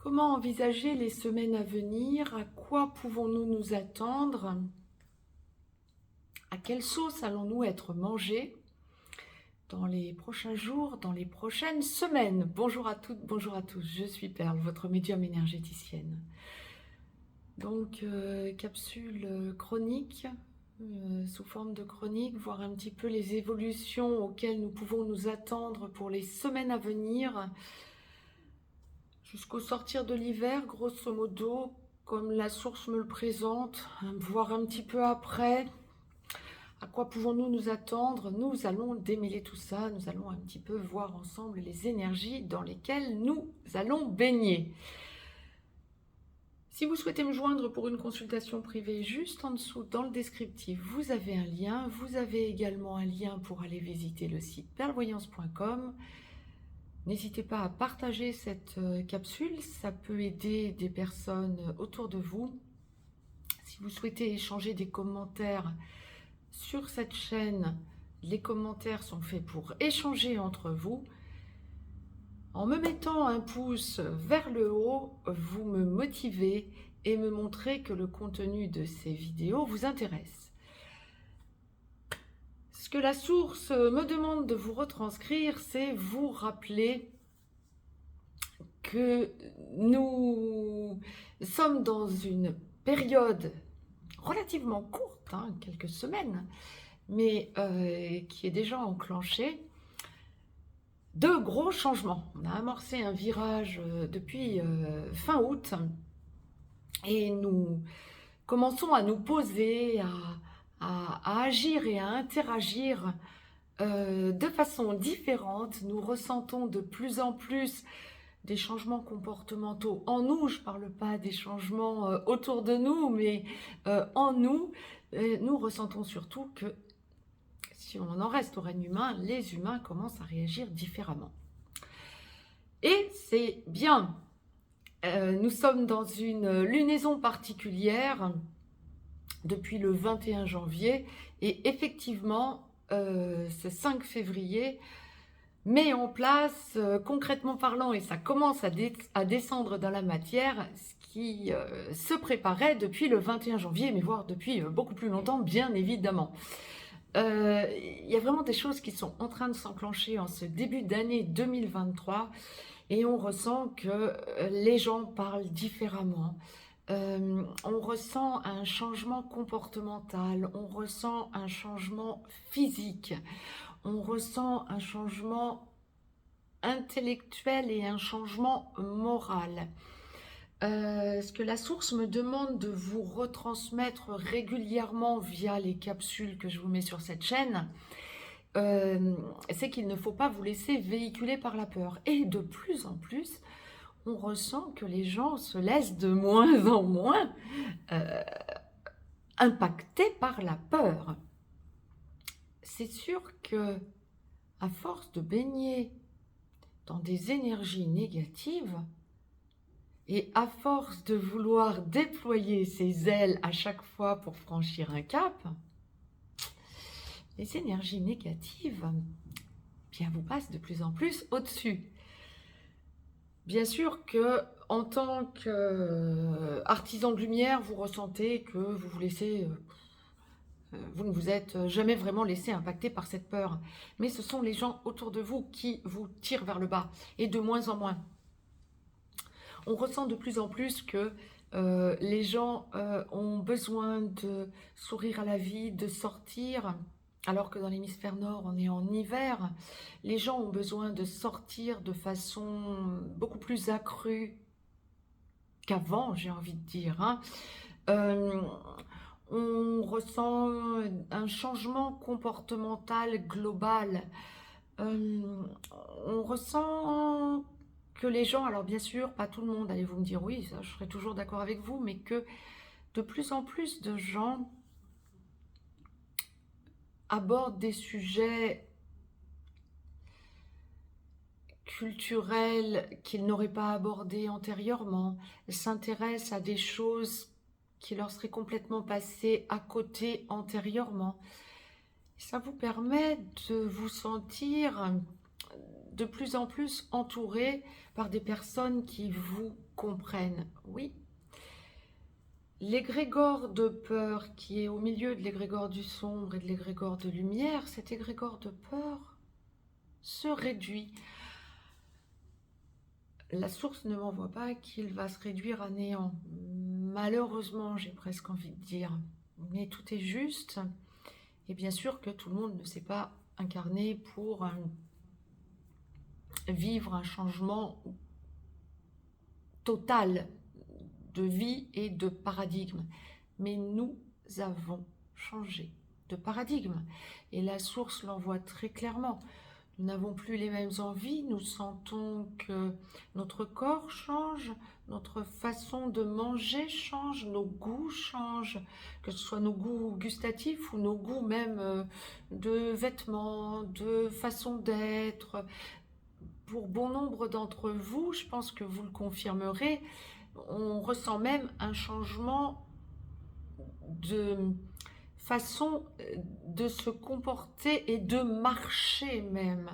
Comment envisager les semaines à venir? À quoi pouvons-nous nous attendre? À quelle sauce allons-nous être mangés dans les prochains jours, dans les prochaines semaines? Bonjour à toutes, bonjour à tous, je suis Perle, votre médium énergéticienne. Donc, capsule chronique, sous forme de chronique, voir un petit peu les évolutions auxquelles nous pouvons nous attendre pour les semaines à venir, jusqu'au sortir de l'hiver, grosso modo, comme la source me le présente, voir un petit peu après. À quoi pouvons-nous nous attendre? Nous allons démêler tout ça, nous allons un petit peu voir ensemble les énergies dans lesquelles nous allons baigner. Si vous souhaitez me joindre pour une consultation privée, juste en dessous dans le descriptif, vous avez un lien. Vous avez également un lien pour aller visiter le site perlevoyance.com. N'hésitez pas à partager cette capsule, ça peut aider des personnes autour de vous. Si vous souhaitez échanger des commentaires sur cette chaîne, les commentaires sont faits pour échanger entre vous. En me mettant un pouce vers le haut, vous me motivez et me montrez que le contenu de ces vidéos vous intéresse. Ce que la source me demande de vous retranscrire, c'est vous rappeler que nous sommes dans une période relativement courte, quelques semaines, mais qui est déjà enclenchée, de gros changements. On a amorcé un virage depuis fin août et nous commençons à nous poser, à agir et à interagir de façon différente. Nous ressentons de plus en plus des changements comportementaux en nous. Je ne parle pas des changements autour de nous, mais en nous. Nous ressentons surtout que si on en reste au règne humain, les humains commencent à réagir différemment. Et c'est bien. Nous sommes dans une lunaison particulière depuis le 21 janvier et effectivement, ce 5 février met en place, concrètement parlant, et ça commence à descendre dans la matière, ce qui se préparait depuis le 21 janvier, mais voire depuis beaucoup plus longtemps, bien évidemment. Il y a vraiment des choses qui sont en train de s'enclencher en ce début d'année 2023 et on ressent que les gens parlent différemment. On ressent un changement comportemental, on ressent un changement physique, on ressent un changement intellectuel et un changement moral. Ce que la source me demande de vous retransmettre régulièrement via les capsules que je vous mets sur cette chaîne, c'est qu'il ne faut pas vous laisser véhiculer par la peur. Et de plus en plus, on ressent que les gens se laissent de moins en moins impactés par la peur. C'est sûr que à force de baigner dans des énergies négatives et à force de vouloir déployer ses ailes à chaque fois pour franchir un cap, les énergies négatives bien, vous passent de plus en plus au-dessus. Bien sûr que en tant qu'artisan de lumière, vous ressentez que vous vous laissez... vous ne vous êtes jamais vraiment laissé impacter par cette peur. Mais ce sont les gens autour de vous qui vous tirent vers le bas, et de moins en moins. On ressent de plus en plus que les gens ont besoin de sourire à la vie, de sortir, alors que dans l'hémisphère nord, on est en hiver. Les gens ont besoin de sortir de façon beaucoup plus accrue qu'avant, j'ai envie de dire. On ressent un changement comportemental global. On ressent que les gens, alors bien sûr, pas tout le monde, allez-vous me dire, oui, ça, je serai toujours d'accord avec vous, mais que de plus en plus de gens abordent des sujets culturels qu'ils n'auraient pas abordés antérieurement, s'intéressent à des choses qui leur seraient complètement passées à côté antérieurement. Ça vous permet de vous sentir de plus en plus entouré par des personnes qui vous comprennent. Oui, l'égrégore de peur qui est au milieu de l'égrégore du sombre et de l'égrégore de lumière, cet égrégore de peur se réduit. La source ne m'envoie pas qu'il va se réduire à néant. Malheureusement, j'ai presque envie de dire. Mais tout est juste. Et bien sûr que tout le monde ne s'est pas incarné pour vivre un changement total de vie et de paradigme. Mais nous avons changé de paradigme. Et la source l'envoie très clairement. Nous n'avons plus les mêmes envies, nous sentons que notre corps change, notre façon de manger change, nos goûts changent, que ce soit nos goûts gustatifs ou nos goûts même de vêtements, de façon d'être. Pour bon nombre d'entre vous, je pense que vous le confirmerez, on ressent même un changement de façon de se comporter et de marcher même.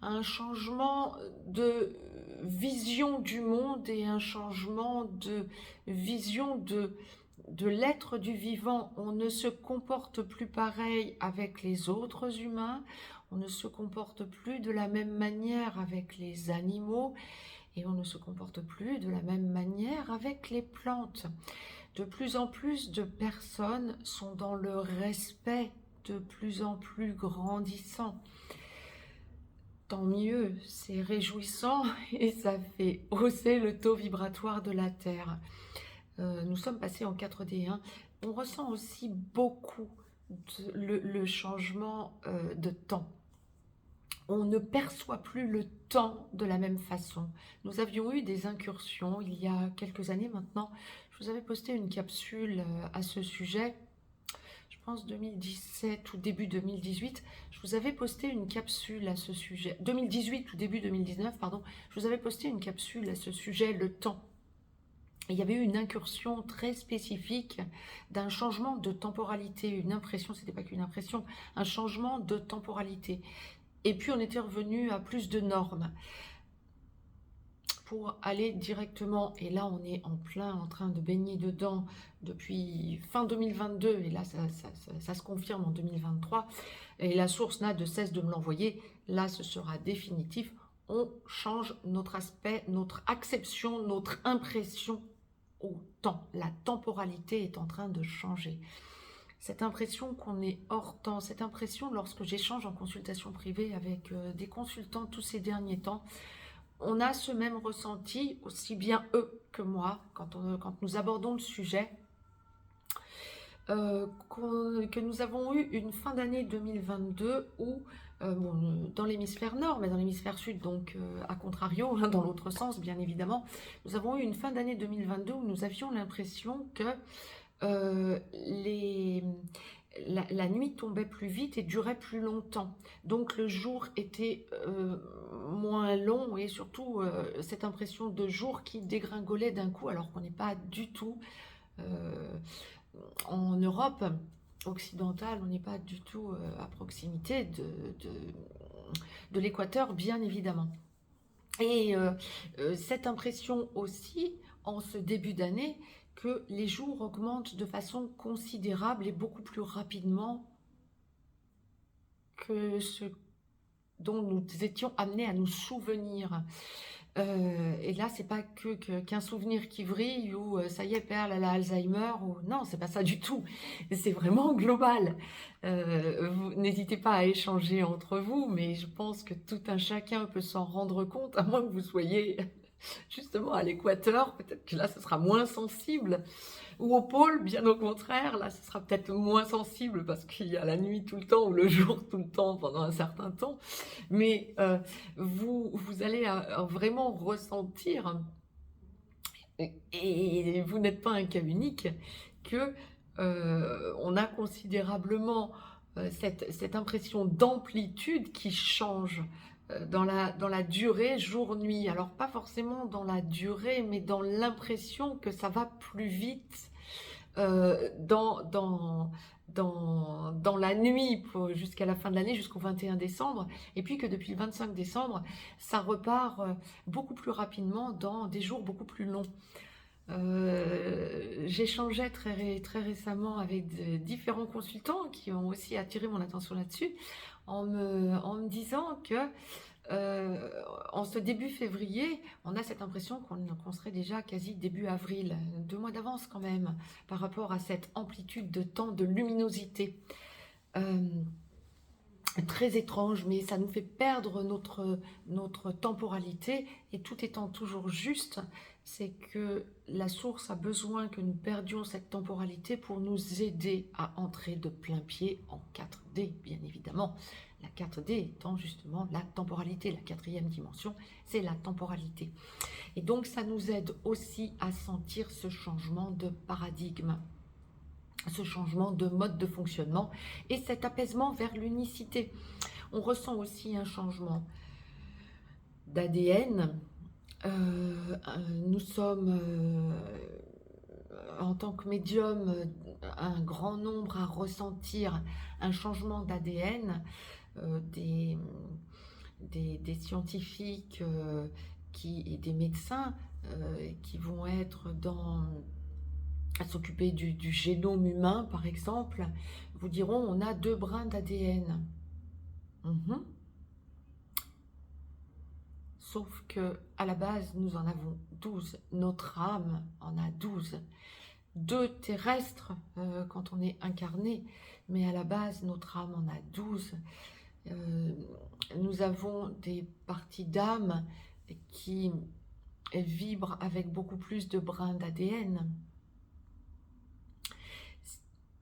Un changement de vision du monde et un changement de vision de l'être du vivant. On ne se comporte plus pareil avec les autres humains, on ne se comporte plus de la même manière avec les animaux et on ne se comporte plus de la même manière avec les plantes. De plus en plus de personnes sont dans le respect de plus en plus grandissant. Tant mieux, c'est réjouissant et ça fait hausser le taux vibratoire de la Terre. Nous sommes passés en 4D. On ressent aussi beaucoup le changement de temps. On ne perçoit plus le temps de la même façon. Nous avions eu des incursions il y a quelques années maintenant. Je vous avais posté une capsule à ce sujet, je pense 2017 ou début 2018. Je vous avais posté une capsule à ce sujet, 2018 ou début 2019, pardon. Je vous avais posté une capsule à ce sujet, le temps. Et il y avait eu une incursion très spécifique d'un changement de temporalité, une impression, c'était pas qu'une impression, un changement de temporalité. Et puis on était revenu à plus de normes pour aller directement, et là on est en plein en train de baigner dedans depuis fin 2022, et là ça se confirme en 2023, et la source n'a de cesse de me l'envoyer. Là ce sera définitif, on change notre aspect, notre acception, notre impression au temps. La temporalité est en train de changer. Cette impression qu'on est hors temps, cette impression lorsque j'échange en consultation privée avec des consultants tous ces derniers temps, on a ce même ressenti, aussi bien eux que moi, quand nous abordons le sujet, que nous avons eu une fin d'année 2022 où, dans l'hémisphère nord, mais dans l'hémisphère sud, donc à contrario, dans l'autre sens bien évidemment, nous avons eu une fin d'année 2022 où nous avions l'impression que la nuit tombait plus vite et durait plus longtemps. Donc le jour était moins long et surtout cette impression de jour qui dégringolait d'un coup alors qu'on n'est pas du tout en Europe occidentale, on n'est pas du tout à proximité de l'équateur bien évidemment. Et cette impression aussi en ce début d'année que les jours augmentent de façon considérable et beaucoup plus rapidement que ce dont nous étions amenés à nous souvenir. Et là, c'est pas qu'un souvenir qui vrille ou ça y est, Perle, elle a Alzheimer, ou non, c'est pas ça du tout. C'est vraiment global. N'hésitez pas à échanger entre vous, mais je pense que tout un chacun peut s'en rendre compte, à moins que vous soyez justement à l'équateur, peut-être que là ce sera moins sensible, ou au pôle, bien au contraire, là ce sera peut-être moins sensible parce qu'il y a la nuit tout le temps ou le jour tout le temps pendant un certain temps, mais vous allez vraiment ressentir, et vous n'êtes pas un cas unique, que on a considérablement cette impression d'amplitude qui change dans la durée jour-nuit. Alors pas forcément dans la durée, mais dans l'impression que ça va plus vite dans dans la nuit jusqu'à la fin de l'année, jusqu'au 21 décembre, et puis que depuis le 25 décembre, ça repart beaucoup plus rapidement dans des jours beaucoup plus longs. J'échangeais très récemment avec différents consultants qui ont aussi attiré mon attention là-dessus, en me disant que en ce début février, on a cette impression qu'on serait déjà quasi début avril, 2 mois d'avance quand même, par rapport à cette amplitude de temps, de luminosité. Très étrange, mais ça nous fait perdre notre temporalité, et tout étant toujours juste, c'est que la source a besoin que nous perdions cette temporalité pour nous aider à entrer de plein pied en 4D, bien évidemment. La 4D étant justement la temporalité, la 4e dimension, c'est la temporalité. Et donc ça nous aide aussi à sentir ce changement de paradigme, ce changement de mode de fonctionnement et cet apaisement vers l'unicité. On ressent aussi un changement d'ADN. Nous sommes, en tant que médium, un grand nombre à ressentir un changement d'ADN. Des scientifiques et des médecins qui vont être à s'occuper du génome humain, par exemple, vous diront on a 2 brins d'ADN. Sauf que à la base, nous en avons 12. Notre âme en a 12. 2 terrestres quand on est incarné, mais à la base, notre âme en a 12. Nous avons des parties d'âme qui vibrent avec beaucoup plus de brins d'ADN,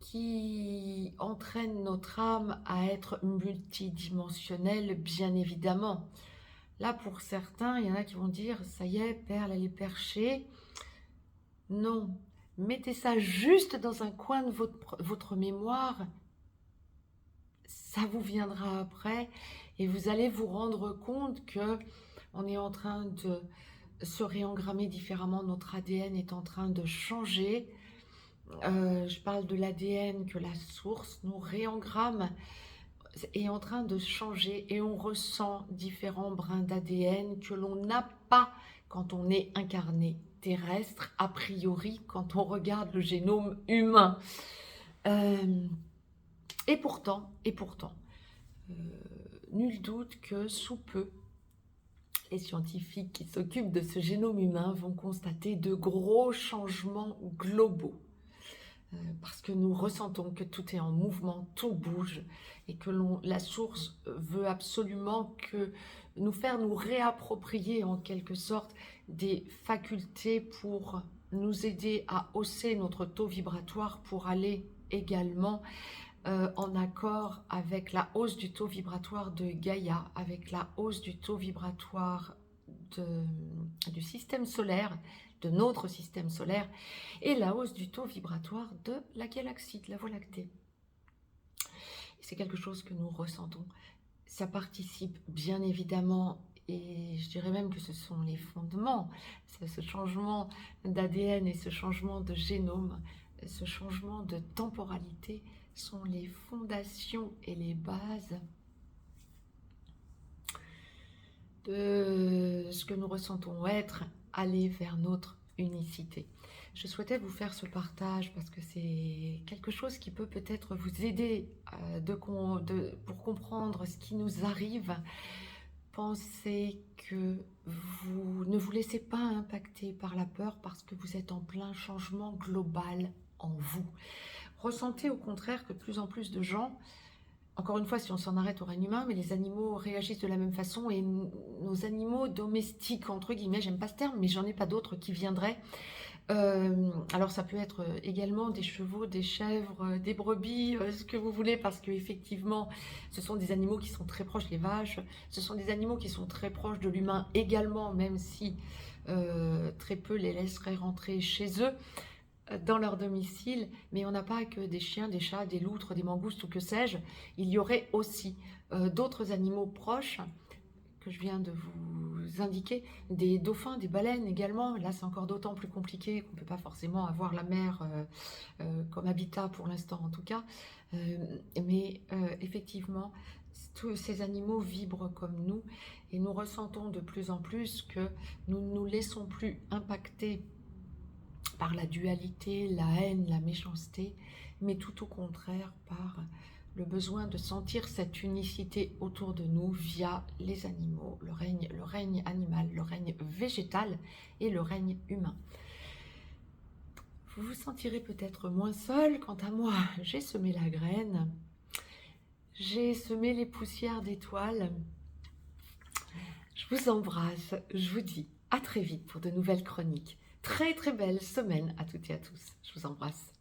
qui entraîne notre âme à être multidimensionnelle, bien évidemment. Là, pour certains, il y en a qui vont dire, ça y est, Perle, elle est perchée. Non, mettez ça juste dans un coin de votre mémoire, ça vous viendra après, et vous allez vous rendre compte que on est en train de se réengrammer différemment, notre ADN est en train de changer. Je parle de l'ADN que la source nous réengramme, est en train de changer, et on ressent différents brins d'ADN que l'on n'a pas quand on est incarné terrestre, a priori, quand on regarde le génome humain. Et pourtant, nul doute que sous peu, les scientifiques qui s'occupent de ce génome humain vont constater de gros changements globaux. Parce que nous ressentons que tout est en mouvement, tout bouge, et que la source veut absolument nous faire nous réapproprier en quelque sorte des facultés pour nous aider à hausser notre taux vibratoire, pour aller également en accord avec la hausse du taux vibratoire de Gaïa, avec la hausse du taux vibratoire du système solaire, de notre système solaire, et la hausse du taux vibratoire de la galaxie, de la Voie lactée. C'est quelque chose que nous ressentons. Ça participe bien évidemment, et je dirais même que ce sont les fondements, ce changement d'ADN et ce changement de génome, ce changement de temporalité sont les fondations et les bases de ce que nous ressentons être aller vers notre unicité. Je souhaitais vous faire ce partage parce que c'est quelque chose qui peut peut-être vous aider pour comprendre ce qui nous arrive. Pensez que vous ne vous laissez pas impacter par la peur parce que vous êtes en plein changement global en vous. Ressentez au contraire que de plus en plus de gens, encore une fois si on s'en arrête au règne humain, mais les animaux réagissent de la même façon, et nos animaux domestiques, entre guillemets, j'aime pas ce terme, mais j'en ai pas d'autres qui viendraient. Alors ça peut être également des chevaux, des chèvres, des brebis, ce que vous voulez, parce que effectivement ce sont des animaux qui sont très proches, les vaches, ce sont des animaux qui sont très proches de l'humain également, même si très peu les laisseraient rentrer chez eux, dans leur domicile. Mais on n'a pas que des chiens, des chats, des loutres, des mangoustes ou que sais-je, il y aurait aussi d'autres animaux proches que je viens de vous indiquer, des dauphins, des baleines également. Là, c'est encore d'autant plus compliqué qu'on ne peut pas forcément avoir la mer comme habitat pour l'instant en tout cas. Mais effectivement, tous ces animaux vibrent comme nous et nous ressentons de plus en plus que nous ne nous laissons plus impacter par la dualité, la haine, la méchanceté, mais tout au contraire par le besoin de sentir cette unicité autour de nous via les animaux, le règne animal, le règne végétal et le règne humain. Vous vous sentirez peut-être moins seul. Quant à moi, j'ai semé la graine, j'ai semé les poussières d'étoiles. Je vous embrasse, je vous dis à très vite pour de nouvelles chroniques. Très très belle semaine à toutes et à tous. Je vous embrasse.